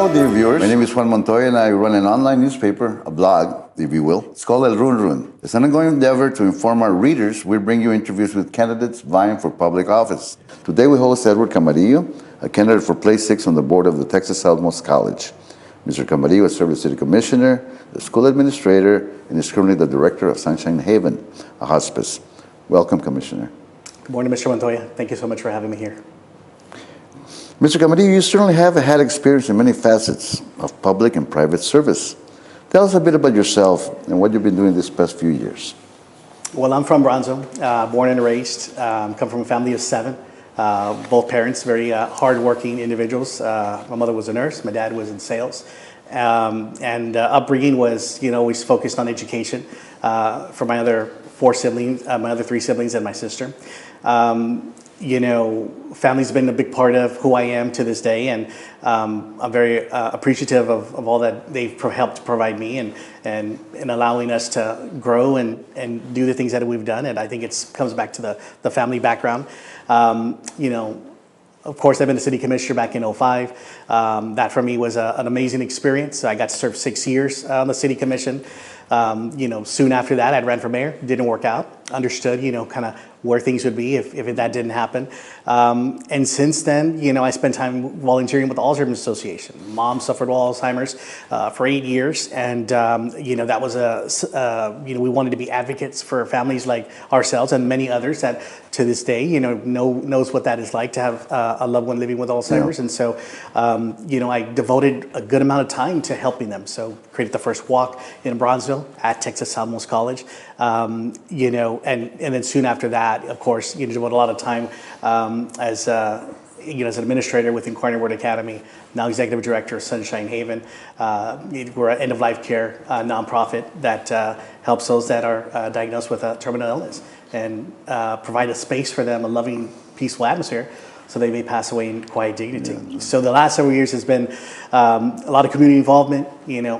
Hello, dear viewers. My name is Juan Montoya, and I run an online newspaper, a blog, if you will. It's called El Run Run. It's an ongoing endeavor to inform our readers. We bring you interviews with candidates vying for public office. Today we host Edward Camarillo, a candidate for Place 6 on the board of the Texas Southmost College. Mr. Camarillo has served as city commissioner, the school administrator, and is currently the director of Sunshine Haven, a hospice. Welcome, Commissioner. Good morning, Mr. Montoya. Thank you so much for having me here. Mr. Camarillo, you certainly have had experience in many facets of public and private service. Tell us a bit about yourself and what you've been doing these past few years. Well, I'm from Bronzo, born and raised. Come from a family of 7. Both parents, very hardworking individuals. My mother was a nurse. My dad was in sales. Upbringing was, always focused on education for my other 4 siblings, my other 3 siblings and my sister. Family's been a big part of who I am to this day, and I'm very appreciative of all that they've helped provide me and allowing us to grow and do the things that we've done. And I think it comes back to the family background. Of course, I've been a city commissioner back in 2005. That for me was an amazing experience. I got to serve 6 years on the city commission. Soon after that, I ran for mayor. Didn't work out. Understood, kind of where things would be if that didn't happen. And since then, I spent time volunteering with the Alzheimer's Association. Mom suffered with Alzheimer's for 8 years, and that was we wanted to be advocates for families like ourselves and many others that to this day, knows what that is like to have a loved one living with Alzheimer's. Yeah. And so, I devoted a good amount of time to helping them. So created the first walk in Bronzeville at Texas Southmost College. And then soon after that, of course, devoted a lot of time as an administrator with Incarnate Word Academy, now executive director of Sunshine Haven. We're an end-of-life care nonprofit that helps those that are diagnosed with a terminal illness and provide a space for them, a loving, peaceful atmosphere, so they may pass away in quiet dignity. Yeah. So the last several years has been a lot of community involvement,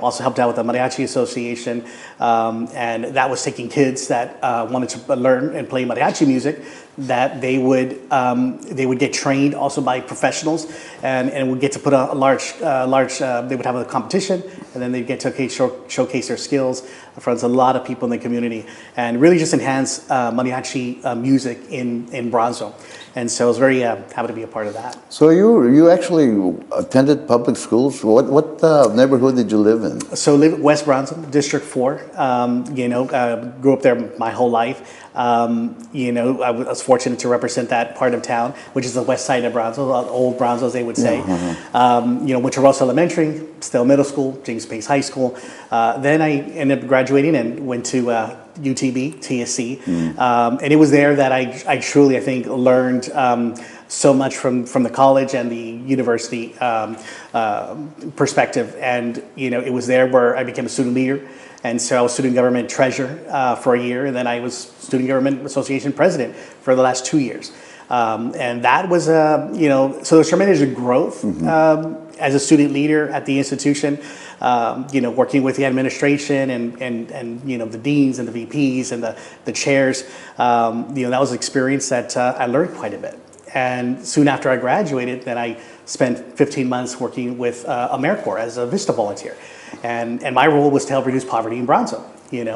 also helped out with the Mariachi Association, and that was taking kids that wanted to learn and play mariachi music, that they would get trained also by professionals, and would get to put a large, they would have a competition, and then they'd get to showcase their skills in front of a lot of people in the community, and really just enhance mariachi music in Bronzo. And so I was very happy to be a part of that. So you actually attended public schools. What neighborhood did you live in? So live West Bronzo, District 4. Grew up there my whole life. I was fortunate to represent that part of town, which is the west side of Bronzo, old Bronzo, as they would say. Yeah, went to Ross Elementary, still middle school, James Pace High School. Then I ended up graduating and went to UTB, TSC. And it was there that I truly, I think, learned so much from the college and the university perspective. And, it was there where I became a student leader. And so I was student government treasurer for a year, and then I was student government association president for the last 2 years. And that was, so there's tremendous growth as a student leader at the institution, working with the administration and the deans and the VPs and the chairs. That was an experience that I learned quite a bit. And soon after I graduated, then I spent 15 months working with AmeriCorps as a VISTA volunteer. And my role was to help reduce poverty in Bronzo.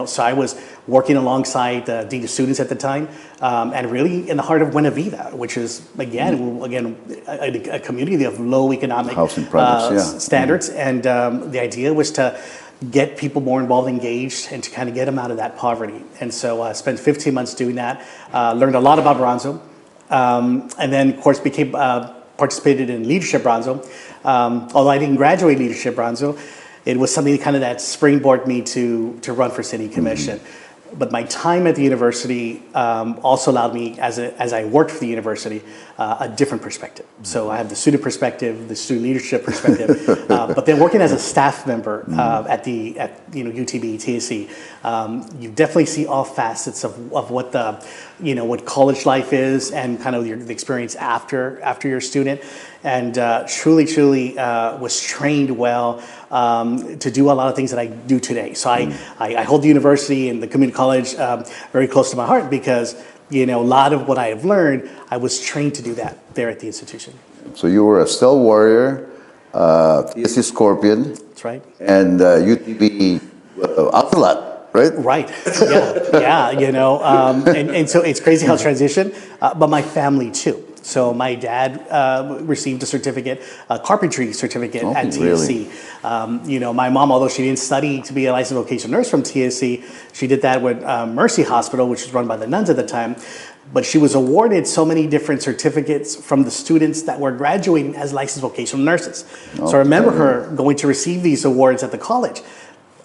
So I was working alongside the Dean of Students at the time, and really in the heart of Buena Vida, which is, again a community of low economic housing projects, standards. And the idea was to get people more involved, engaged, and to kind of get them out of that poverty. And so I spent 15 months doing that, learned a lot about Bronzo, and then, of course, participated in Leadership Bronzo. Although I didn't graduate Leadership Bronzo, it was something that springboarded me to run for city commission. But my time at the university also allowed me, as I worked for the university, a different perspective. So I have the student perspective, the student leadership perspective, but then working as a staff member at UTB, TSC, you definitely see all facets of what what college life is and kind of the experience after you're a student. And truly was trained well to do a lot of things that I do today. So I hold the university and the community college very close to my heart because a lot of what I have learned, I was trained to do that there at the institution. So you were a stealth warrior TSC Scorpion, That's right. and UTB Ocelot, right? Right. Yeah. And so it's crazy how it transitioned, but my family too. So my dad received a certificate, a carpentry certificate Oh, at really? TSC. My mom, although she didn't study to be a licensed vocational nurse from TSC, she did that with Mercy Hospital, which was run by the nuns at the time. But she was awarded so many different certificates from the students that were graduating as licensed vocational nurses. So I remember her going to receive these awards at the college,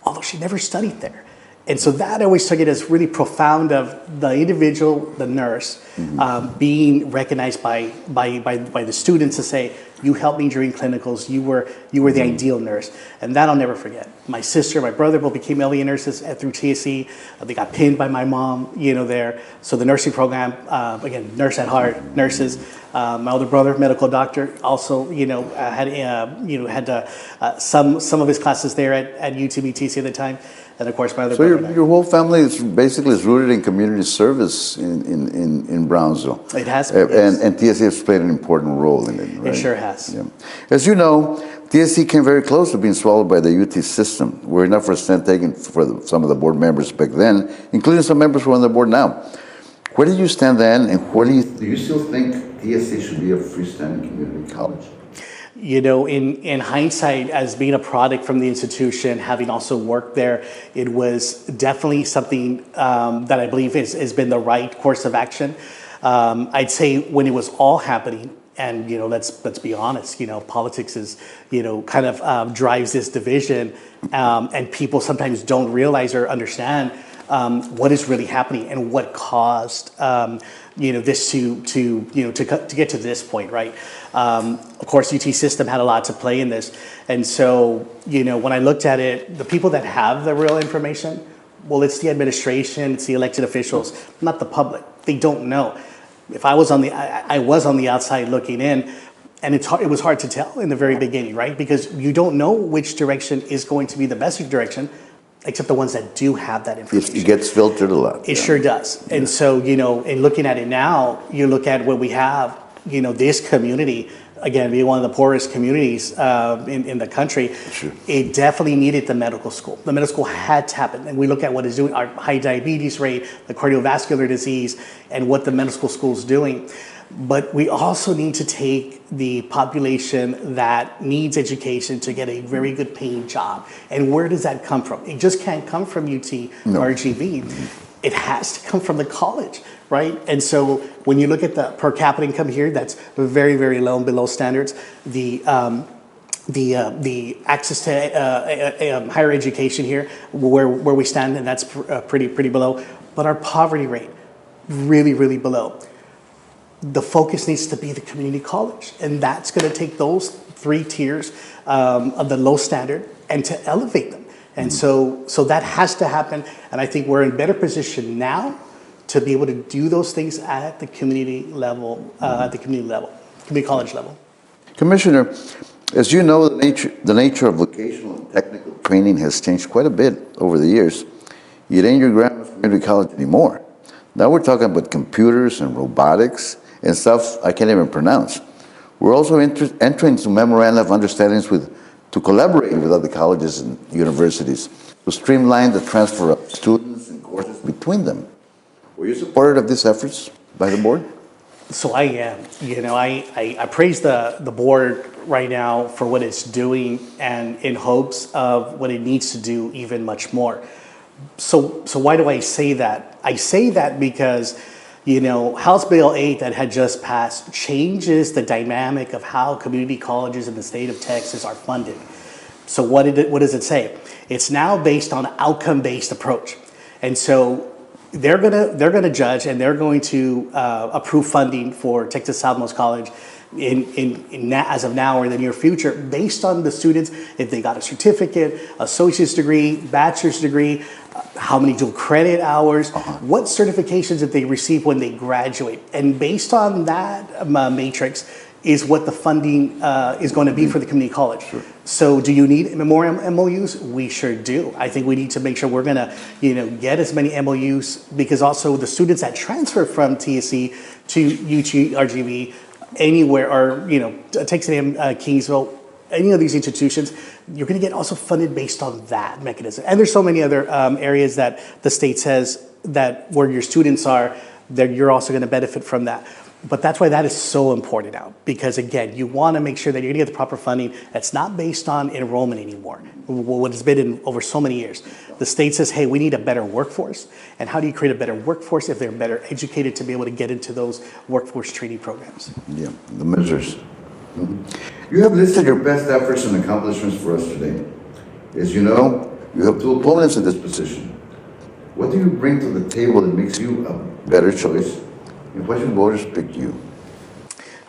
although she never studied there. And so that I always took it as really profound of the individual, the nurse, being recognized by the students to say, you helped me during clinicals, you were the ideal nurse. And that I'll never forget. My sister, my brother both became LVN nurses through TSC. They got pinned by my mom, there. So the nursing program, again, nurse at heart, nurses. My older brother, medical doctor, also, had some of his classes there at UTB TSC at the time. And of course, my other So brother. your whole family is basically rooted in community service in Brownsville. It has been, yes. And TSC has played an important role in it, right? It sure has. Yeah. As you know, TSC came very close to being swallowed by the UT system. We're enough for a stand taken for some of the board members back then, including some members who are on the board now. Where did you stand then, and where do you still think TSC should be a freestanding community college? In hindsight, as being a product from the institution, having also worked there, it was definitely something that I believe has been the right course of action. I'd say when it was all happening, and let's be honest, politics is kind of drives this division, and people sometimes don't realize or understand what is really happening and what caused this to get to this point, right? Of course, UT system had a lot to play in this, and so when I looked at it, the people that have the real information, well, it's the administration, it's the elected officials, not the public. They don't know. If I was I was on the outside looking in, and it was hard to tell in the very beginning, right? Because you don't know which direction is going to be the best direction, except the ones that do have that information. It gets filtered a lot. It sure does. And so, in looking at it now, you look at what we have, this community, again, being one of the poorest communities in the country, Sure. It definitely needed the medical school. The medical school had to happen. And we look at what it's doing, our high diabetes rate, the cardiovascular disease, and what the medical school is doing. But we also need to take the population that needs education to get a very good paying job. And where does that come from? It just can't come from UT RGV. It has to come from the college, right? And so when you look at the per capita income here, that's very, very low and below standards. The access to higher education here, where we stand, and that's pretty below. But our poverty rate, really, really below. The focus needs to be the community college, and that's going to take those 3 tiers of the low standard and to elevate them. And so that has to happen, and I think we're in a better position now to be able to do those things at the community level, community college level. Commissioner, as you know, the nature of vocational and technical training has changed quite a bit over the years. It ain't your grandma's community college anymore. Now we're talking about computers and robotics and stuff I can't even pronounce. We're also entering into memoranda of understandings to collaborate with other colleges and universities to streamline the transfer of students and courses between them. Were you supportive of these efforts by the board? So I am. I praise the board right now for what it's doing and in hopes of what it needs to do even much more. So why do I say that? I say that because House Bill 8 that had just passed changes the dynamic of how community colleges in the state of Texas are funded. So what does it say? It's now based on an outcome-based approach. And so they're gonna judge, and they're going to approve funding for Texas Southmost College as of now or in the near future based on the students, if they got a certificate, associate's degree, bachelor's degree, how many dual credit hours, what certifications did they receive when they graduate. And based on that matrix is what the funding is going to be for the community college. Sure. So do you need more MOUs? We sure do. I think we need to make sure we're going to get as many MOUs, because also the students that transfer from TSC to UT RGV anywhere, or Texas A&M Kingsville, any of these institutions, you're going to get also funded based on that mechanism. And there's so many other areas that the state says that where your students are, that you're also going to benefit from that. But that's why that is so important now, because again, you want to make sure that you're going to get the proper funding that's not based on enrollment anymore, what has been in over so many years. The state says, hey, we need a better workforce. And how do you create a better workforce if they're better educated to be able to get into those workforce training programs? Yeah, the measures. You have listed your best efforts and accomplishments for us today. As you know, you have two opponents in this position. What do you bring to the table that makes you a better choice? And why should voters pick you?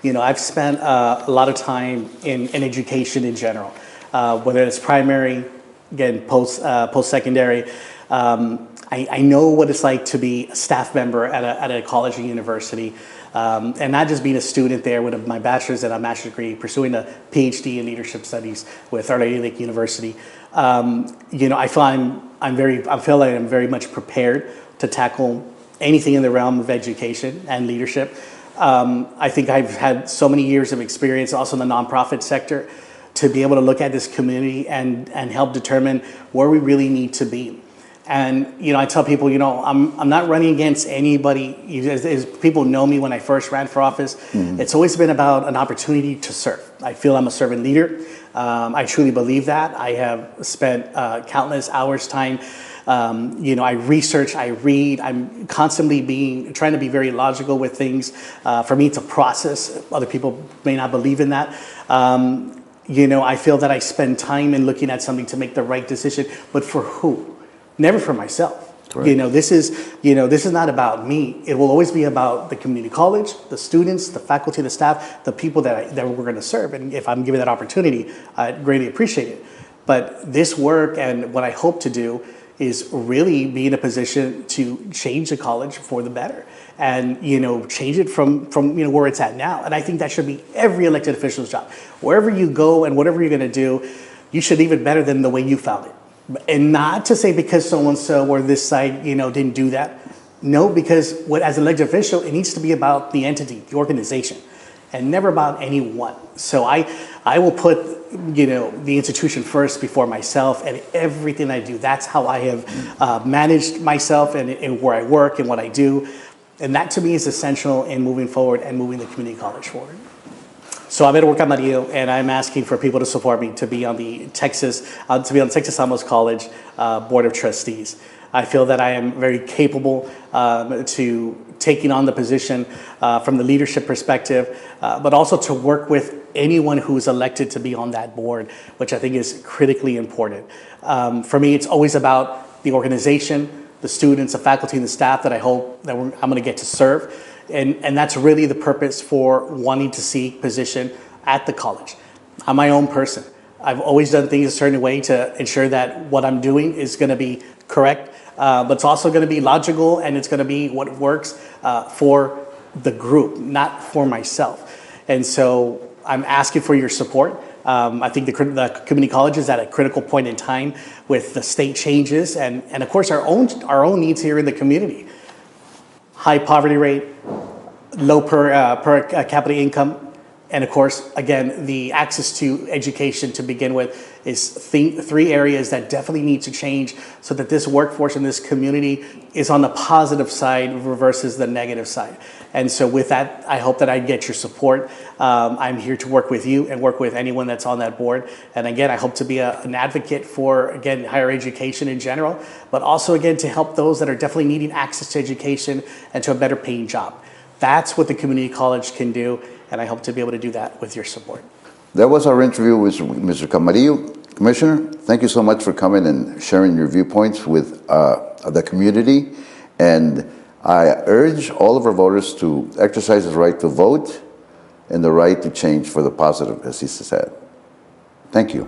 You know, I've spent a lot of time in education in general, whether it's primary, again, post-secondary. I know what it's like to be a staff member at a college or university, and not just being a student there with my bachelor's and a master's degree, pursuing a PhD in leadership studies with Our Lady of the Lake University. You know, I feel like I'm very much prepared to tackle anything in the realm of education and leadership. I think I've had so many years of experience also in the nonprofit sector to be able to look at this community and help determine where we really need to be. And, you know, I tell people, you know, I'm not running against anybody. As people know me when I first ran for office, it's always been about an opportunity to serve. I feel I'm a servant leader. I truly believe that. I have spent countless hours time. You know, I research, I read, I'm constantly trying to be very logical with things. For me, it's a process. Other people may not believe in that. You know, I feel that I spend time in looking at something to make the right decision, but for who? Never for myself. Correct. You know, this is not about me. It will always be about the community college, the students, the faculty, the staff, the people that we're going to serve. And if I'm given that opportunity, I greatly appreciate it. But this work and what I hope to do is really be in a position to change the college for the better, and you know, change it from you know where it's at now. And I think that should be every elected official's job. Wherever you go and whatever you're going to do, you should leave it better than the way you found it. And not to say because so-and-so or this side, you know, didn't do that. No, because as an elected official, it needs to be about the entity, the organization, and never about anyone. So I will put, you know, the institution first before myself and everything I do. That's how I have managed myself and where I work and what I do. And that to me is essential in moving forward and moving the community college forward. So I'm at work at Camarillo, and I'm asking for people to support me to be on the Texas Southmost College Board of Trustees. I feel that I am very capable to taking on the position from the leadership perspective, but also to work with anyone who is elected to be on that board, which I think is critically important. For me, it's always about the organization, the students, the faculty, and the staff that I hope that I'm going to get to serve. And that's really the purpose for wanting to seek position at the college. I'm my own person. I've always done things a certain way to ensure that what I'm doing is going to be correct, but it's also going to be logical, and it's going to be what works for the group, not for myself. And so I'm asking for your support. I think the community college is at a critical point in time with the state changes and of course our own needs here in the community. High poverty rate, low per capita income, and of course, again, the access to education to begin with is three areas that definitely need to change so that this workforce in this community is on the positive side versus the negative side. And so with that, I hope that I get your support. I'm here to work with you and work with anyone that's on that board. And again, I hope to be an advocate for, again, higher education in general, but also, again, to help those that are definitely needing access to education and to a better paying job. That's what the community college can do, and I hope to be able to do that with your support. That was our interview with Mr. Camarillo. Commissioner, thank you so much for coming and sharing your viewpoints with the community. And I urge all of our voters to exercise the right to vote and the right to change for the positive, as he said. Thank you.